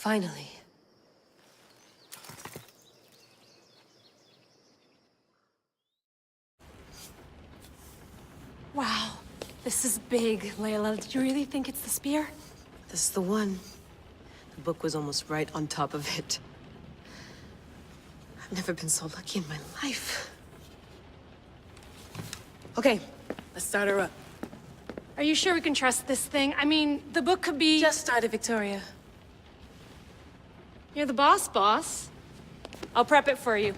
Finally. Wow, this is big, Layla. Did you really think it's the spear? This is the one. The book was almost right on top of it. I've never been so lucky in my life. Okay, let's start her up. Are you sure we can trust this thing? I mean, the book could be... Just started, Victoria. You're the boss. I'll prep it for you.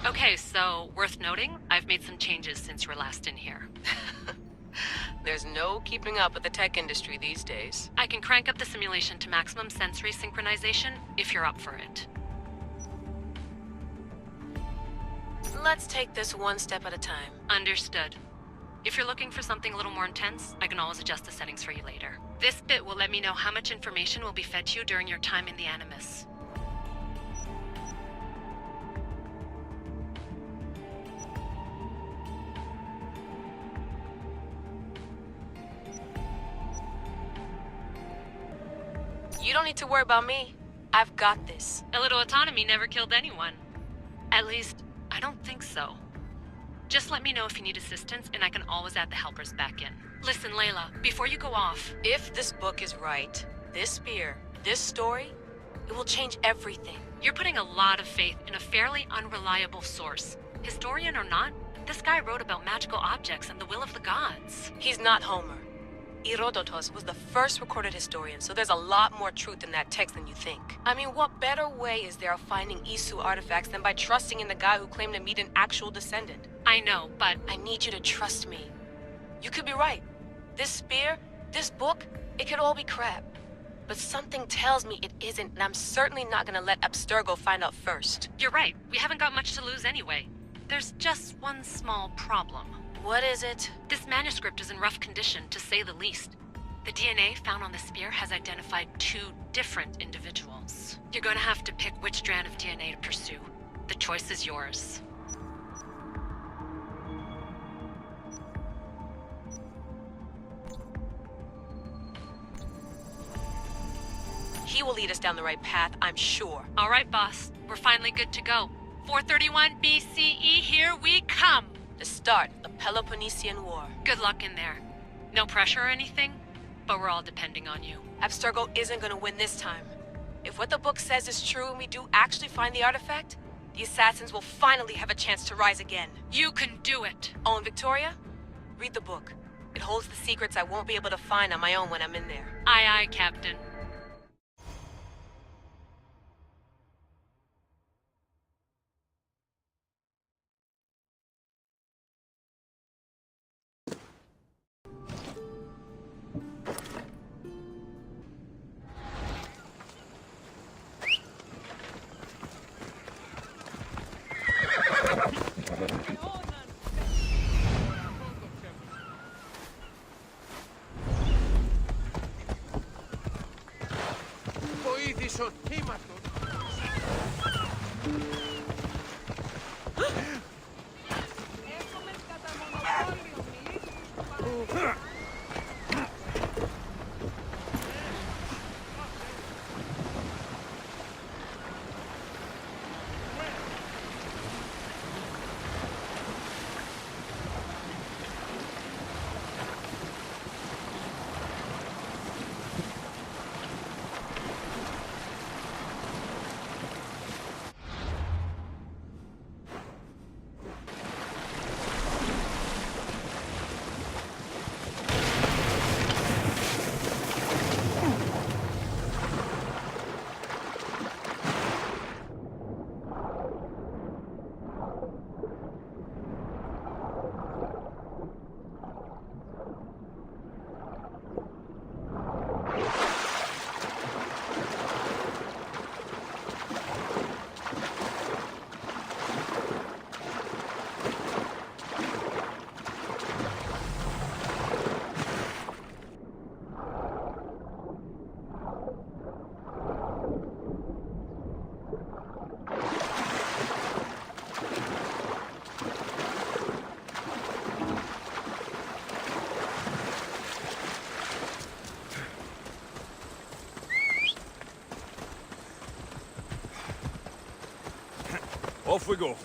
Okay, so worth noting, I've made some changes since you were last in here. There's no keeping up with the tech industry these days. I can crank up the simulation to maximum sensory synchronization if you're up for it. Let's take this one step at a time. Understood. If you're looking for something a little more intense, I can always adjust the settings for you later. This bit will let me know how much information will be fed to you during your time in the Animus. You don't need to worry about me. I've got this. A little autonomy never killed anyone. At least, I don't think so. Just let me know if you need assistance, and I can always add the helpers back in. Listen, Layla, before you go off... If this book is right, this spear, this story, it will change everything. You're putting a lot of faith in a fairly unreliable source. Historian or not, this guy wrote about magical objects and the will of the gods. He's not Homer. Herodotus was the first recorded historian, so there's a lot more truth in that text than you think. I mean, what better way is there of finding Isu artifacts than by trusting in the guy who claimed to meet an actual descendant? I know, but... I need you to trust me. You could be right. This spear, this book, it could all be crap. But something tells me it isn't, and I'm certainly not gonna let Abstergo find out first. You're right. We haven't got much to lose anyway. There's just one small problem. What is it? This manuscript is in rough condition, to say the least. The DNA found on the spear has identified 2 different individuals. You're gonna have to pick which strand of DNA to pursue. The choice is yours. He will lead us down the right path, I'm sure. All right, boss. We're finally good to go. 431 BCE, here we come! The start of the Peloponnesian War. Good luck in there. No pressure or anything, but we're all depending on you. Abstergo isn't gonna win this time. If what the book says is true and we do actually find the artifact, the assassins will finally have a chance to rise again. You can do it! Oh, and Victoria? Read the book. It holds the secrets I won't be able to find on my own when I'm in there. Aye, aye, Captain. Off we go.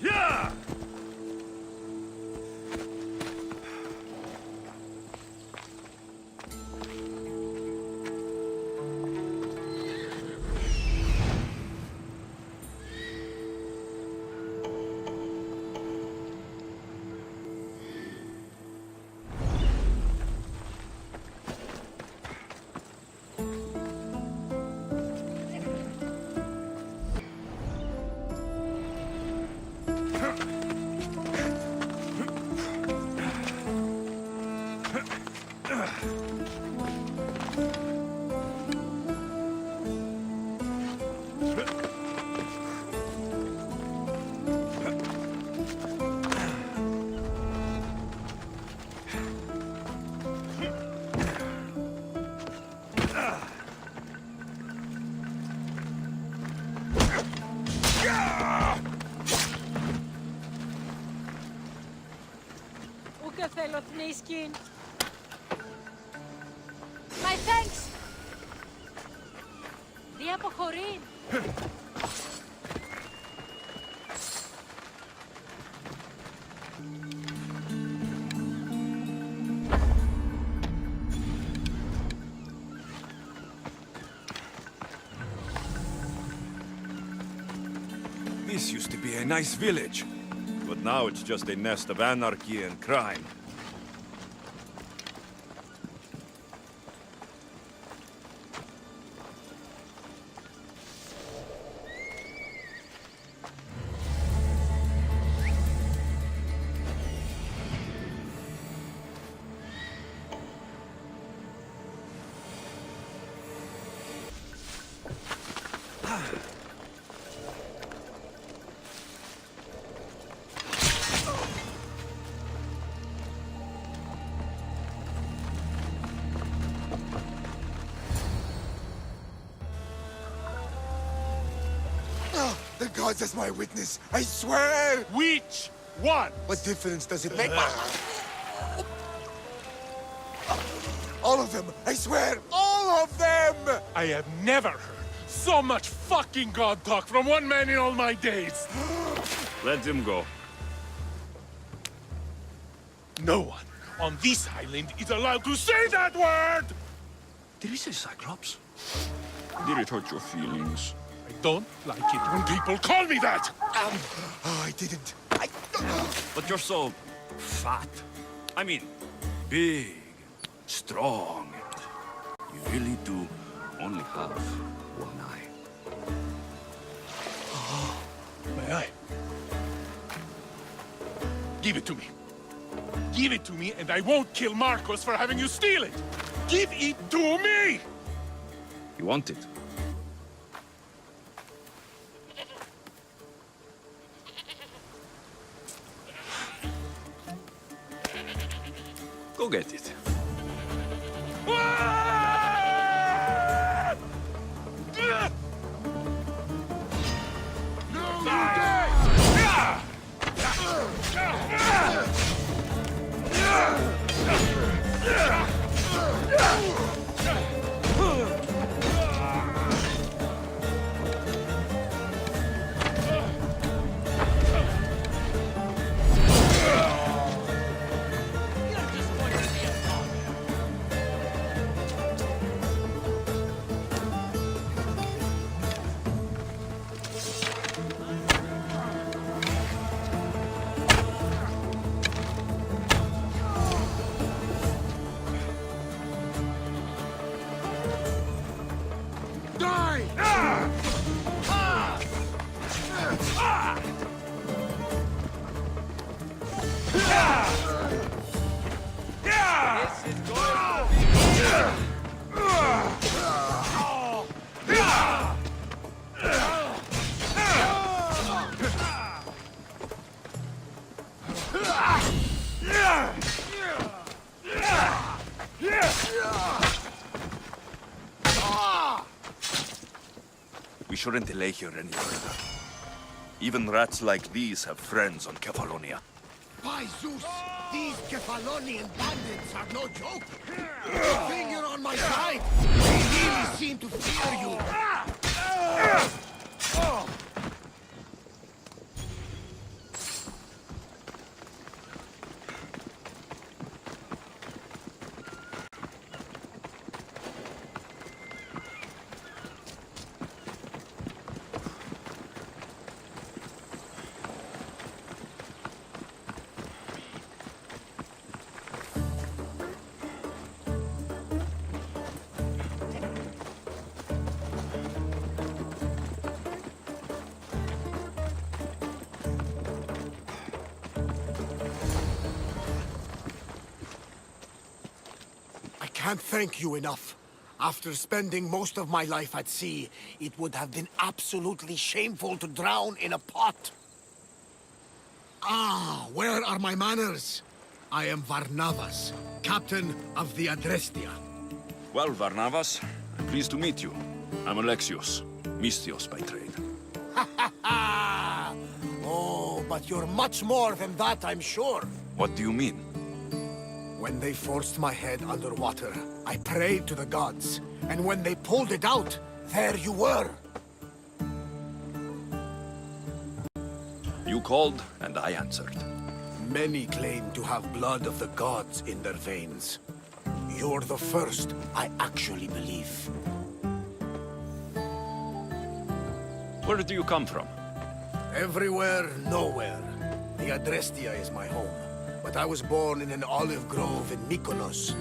Yeah! Ούτε θέλω τνίσκιν. My thanks. Δι' αποχωρήν. This used to be a nice village, but now it's just a nest of anarchy and crime. The gods as my witness, I swear! Which one? What difference does it make? All of them! I swear, all of them! I have never heard so much fucking god talk from one man in all my days. Let him go. No one on this island is allowed to say that word! Did he say Cyclops? Did it hurt your feelings? I don't like it when people call me that! Oh, I didn't. But you're so fat. I mean, big, strong. You really do only have one eye. May I? Give it to me. Give it to me and I won't kill Marcos for having you steal it! Give it to me! You want it? Go get it. We shouldn't delay here any further. Even rats like these have friends on Kefalonia. By Zeus, these Kefalonian bandits are no joke. Good thing you're on my side. They really seem to fear you. I can't thank you enough. After spending most of my life at sea, it would have been absolutely shameful to drown in a pot. Ah, where are my manners? I am Varnavas, captain of the Adrestia. Well, Varnavas, I'm pleased to meet you. I'm Alexios, Mystios by trade. Oh, but you're much more than that, I'm sure. What do you mean? When they forced my head underwater, I prayed to the gods. And when they pulled it out, there you were. You called, and I answered. Many claim to have blood of the gods in their veins. You're the first I actually believe. Where do you come from? Everywhere, nowhere. The Adrestia is my home. But I was born in an olive grove in Mykonos.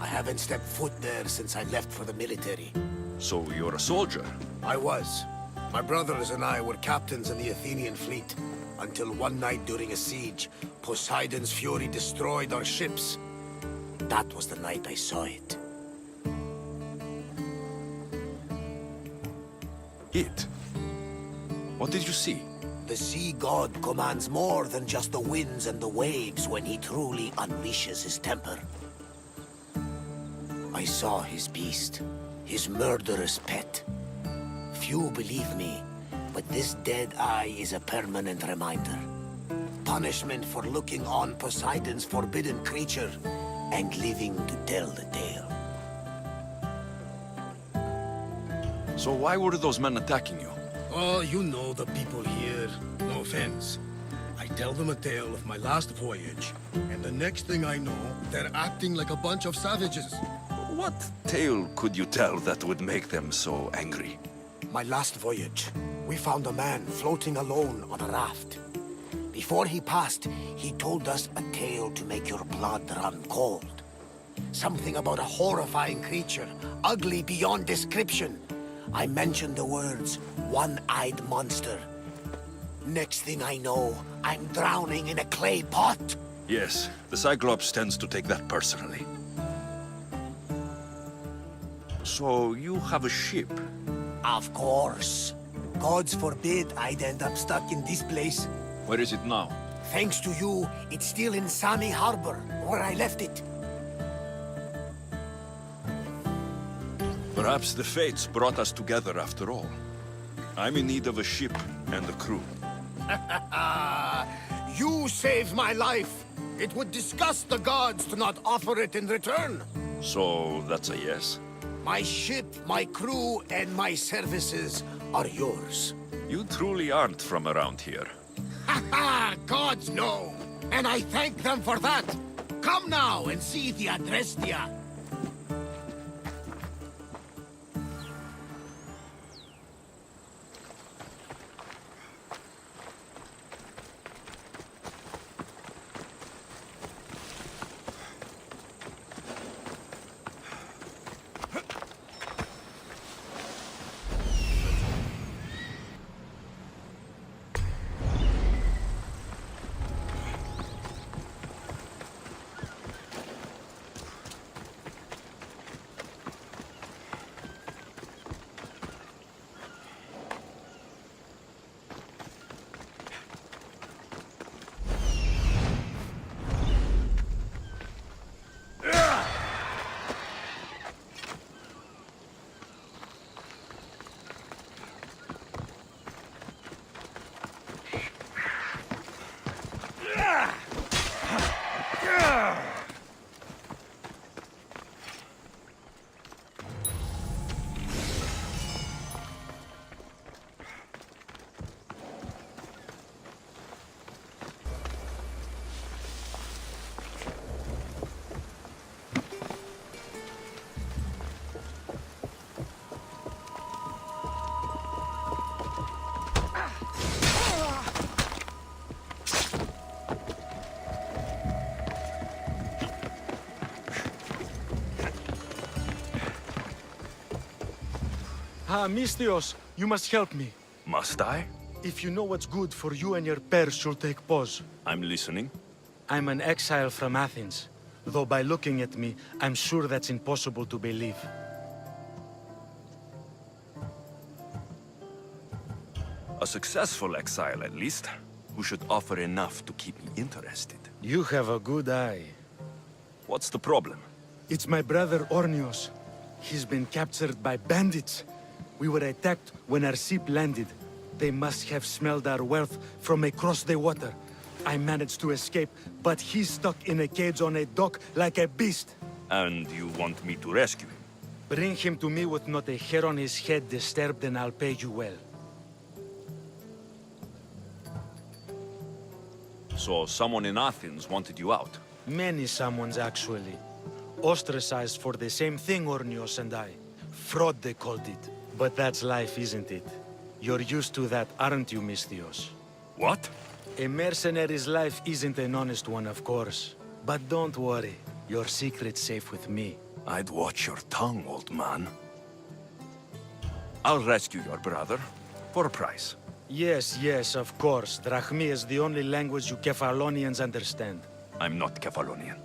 I haven't stepped foot there since I left for the military. So you're a soldier? I was. My brothers and I were captains in the Athenian fleet. Until one night during a siege, Poseidon's fury destroyed our ships. That was the night I saw it. It? What did you see? The sea god commands more than just the winds and the waves when he truly unleashes his temper. I saw his beast, his murderous pet. Few believe me, but this dead eye is a permanent reminder. Punishment for looking on Poseidon's forbidden creature and living to tell the tale. So why were those men attacking you? Oh, you know the people here. No offense. I tell them a tale of my last voyage, and the next thing I know, they're acting like a bunch of savages. What tale could you tell that would make them so angry? My last voyage, we found a man floating alone on a raft. Before he passed, he told us a tale to make your blood run cold. Something about a horrifying creature, ugly beyond description. I mentioned the words, one-eyed monster. Next thing I know, I'm drowning in a clay pot. Yes, the Cyclops tends to take that personally. So you have a ship? Of course. Gods forbid I'd end up stuck in this place. Where is it now? Thanks to you, it's still in Sami Harbor, where I left it. Perhaps the fates brought us together after all. I'm in need of a ship and a crew. You saved my life. It would disgust the gods to not offer it in return. So that's a yes? My ship, my crew, and my services are yours. You truly aren't from around here. Ha! Gods know! And I thank them for that! Come now and see the Adrestia! Ah, Mistios, you must help me. Must I? If you know what's good for you and your pairs, you'll take pause. I'm listening. I'm an exile from Athens. Though by looking at me, I'm sure that's impossible to believe. A successful exile, at least, who should offer enough to keep me interested. You have a good eye. What's the problem? It's my brother Ornios. He's been captured by bandits. We were attacked when our ship landed. They must have smelled our wealth from across the water. I managed to escape, but he's stuck in a cage on a dock like a beast. And you want me to rescue him? Bring him to me with not a hair on his head disturbed and I'll pay you well. So someone in Athens wanted you out? Many someones, actually. Ostracized for the same thing, Ornios and I. Fraud, they called it. But that's life, isn't it? You're used to that, aren't you, Mistios? What? A mercenary's life isn't an honest one, of course. But don't worry. Your secret's safe with me. I'd watch your tongue, old man. I'll rescue your brother, for a price. Yes, yes, of course. Drachmi is the only language you Kefalonians understand. I'm not Kefalonian.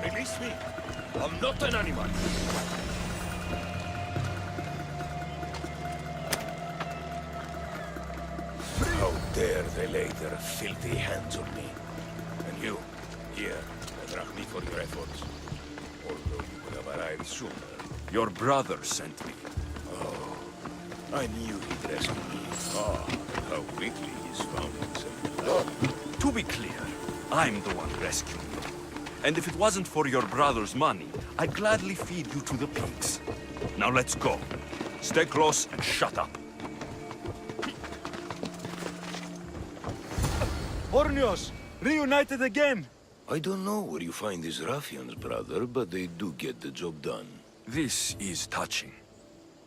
Release me. I'm not an animal. How dare they lay their filthy hands on me? And you, here, thank me for your efforts. Although you could have arrived sooner. Your brother sent me. Oh, I knew he'd rescue me. Ah, how quickly he's found himself. To be clear, I'm the one rescuing you. And if it wasn't for your brother's money, I'd gladly feed you to the pigs. Now let's go. Stay close and shut up. Ornios! Reunited again! I don't know where you find these ruffians, brother, but they do get the job done. This is touching.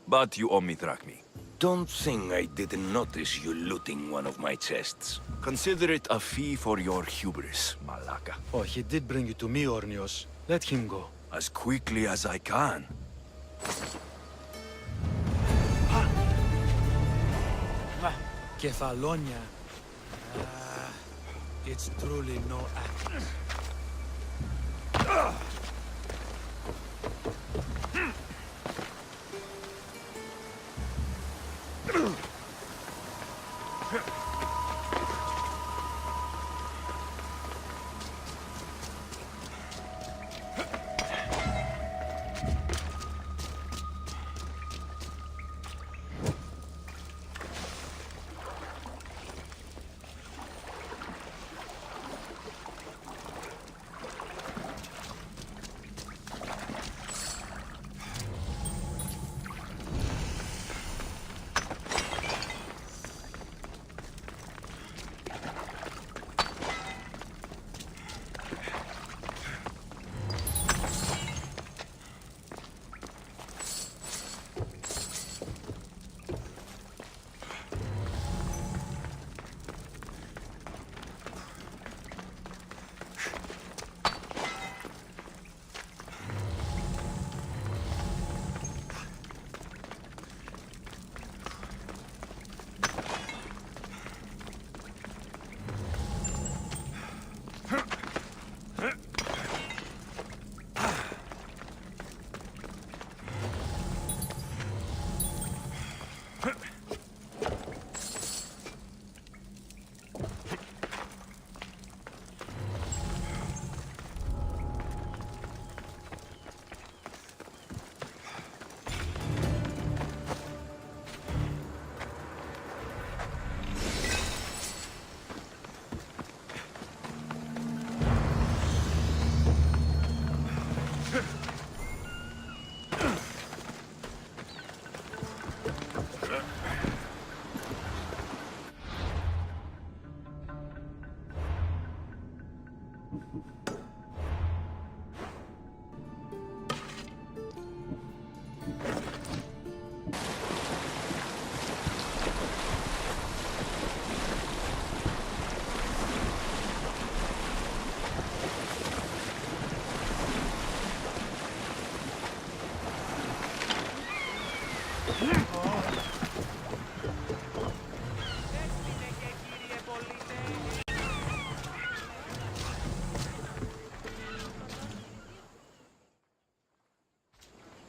But you owe me drachmi. Don't think I didn't notice you looting one of my chests. Consider it a fee for your hubris, Malaka. Oh, he did bring you to me, Ornios. Let him go. As quickly as I can. Kefalonia. It's truly no Athens.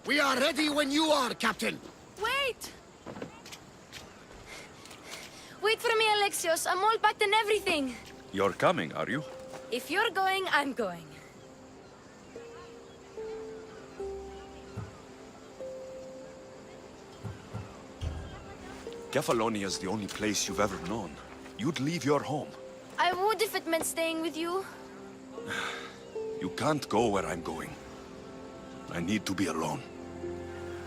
We are ready when you are, Captain. Wait! Wait for me, Alexios. I'm all packed and everything. You're coming, are you? If you're going, I'm going. Kefalonia's the only place you've ever known. You'd leave your home. I would if it meant staying with you. You can't go where I'm going. I need to be alone.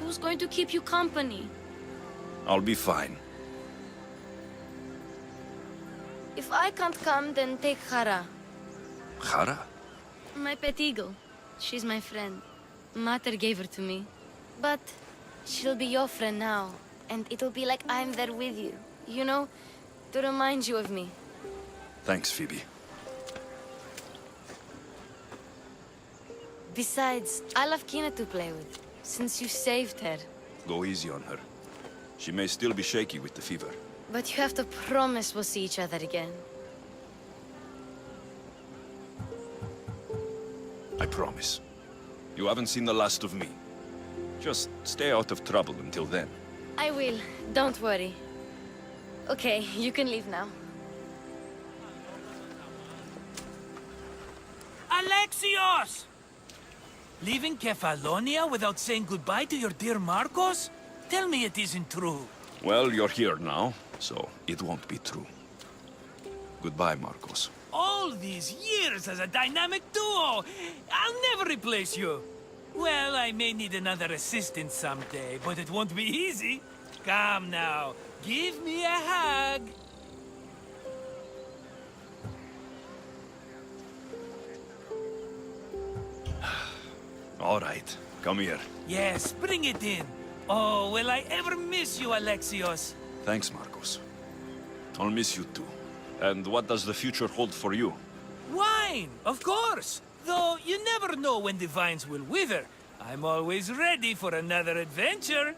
Who's going to keep you company? I'll be fine. If I can't come, then take Hara. Hara? My pet eagle. She's my friend. Mater gave her to me. But she'll be your friend now. And it'll be like I'm there with you. You know, to remind you of me. Thanks, Phoebe. Besides, I love Kina to play with, since you saved her. Go easy on her. She may still be shaky with the fever. But you have to promise we'll see each other again. I promise. You haven't seen the last of me. Just stay out of trouble until then. I will. Don't worry. Okay, you can leave now. Alexios! Leaving Kefalonia without saying goodbye to your dear Marcos? Tell me it isn't true. Well, you're here now, so it won't be true. Goodbye, Marcos. All these years as a dynamic duo! I'll never replace you! Well, I may need another assistant someday, but it won't be easy. Come now, give me a hug. All right, come here. Yes, bring it in. Oh, will I ever miss you, Alexios? Thanks, Marcos. I'll miss you too. And what does the future hold for you? Wine, of course. Though you never know when the vines will wither. I'm always ready for another adventure.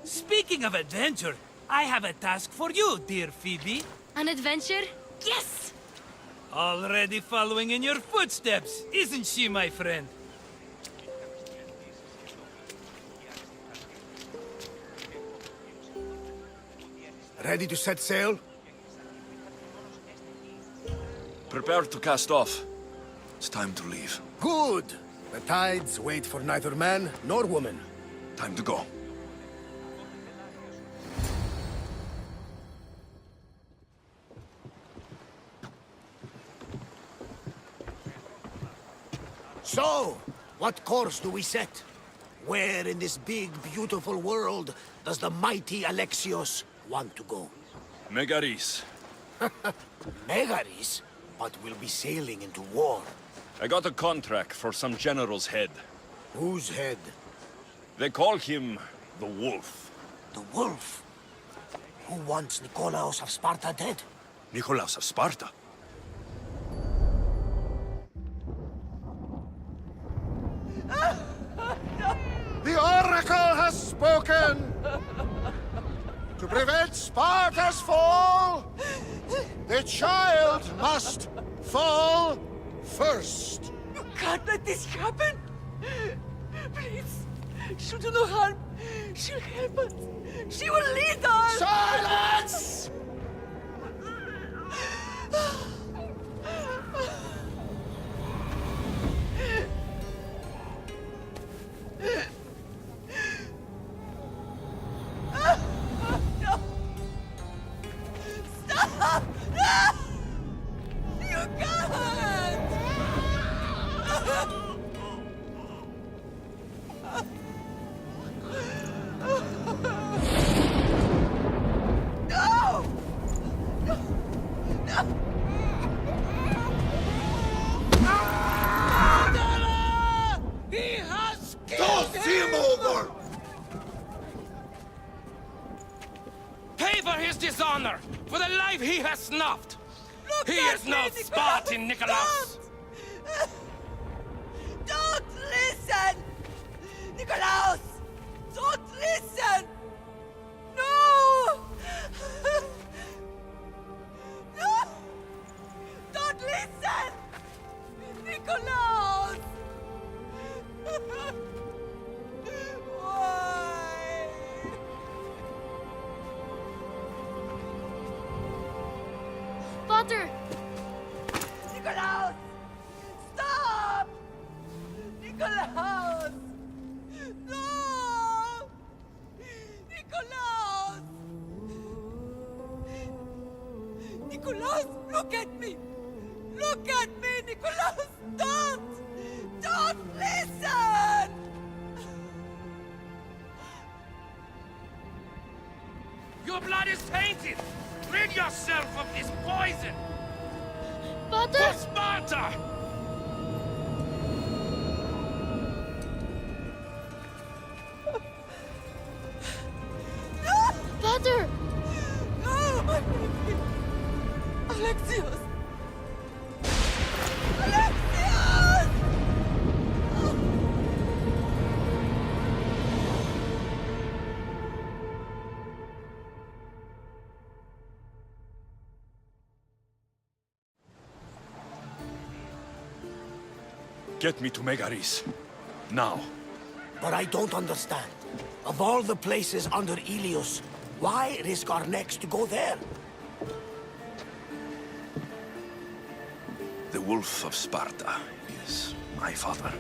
Speaking of adventure, I have a task for you, dear Phoebe. An adventure? Yes! Already following in your footsteps, isn't she, my friend? Ready to set sail? Prepare to cast off. It's time to leave. Good! The tides wait for neither man nor woman. Time to go. So, what course do we set? Where in this big, beautiful world does the mighty Alexios want to go? Megaris. Megaris? But we'll be sailing into war. I got a contract for some general's head. Whose head? They call him the Wolf. The wolf? Who wants Nikolaos of Sparta dead? Nikolaos of Sparta. The Oracle has spoken! To prevent Sparta's fall, the child must fall first. You can't let this happen! Please, she'll do no harm. She'll help us. She will lead us! Silence! Stop! No! You can't! No! No! No! his dishonor, for the life he has snuffed. Look He at is no me, Nicholas! Spartan, Nikolaos! Don't listen! Nikolaos! Don't listen! No! No! Don't listen! Nikolaos! Why? Potter! Nikolaos! Stop! Nikolaos! No! Nikolaos! Nikolaos, look at me! Look at me, Nikolaos! Don't! Don't listen! Your blood is tainted! Rid yourself of this poison! Potter! For Sparta! Potter! No, my baby! Alexios! Alexios! Get me to Megaris. Now. But I don't understand. Of all the places under Ilios, why risk our necks to go there? The Wolf of Sparta is my father.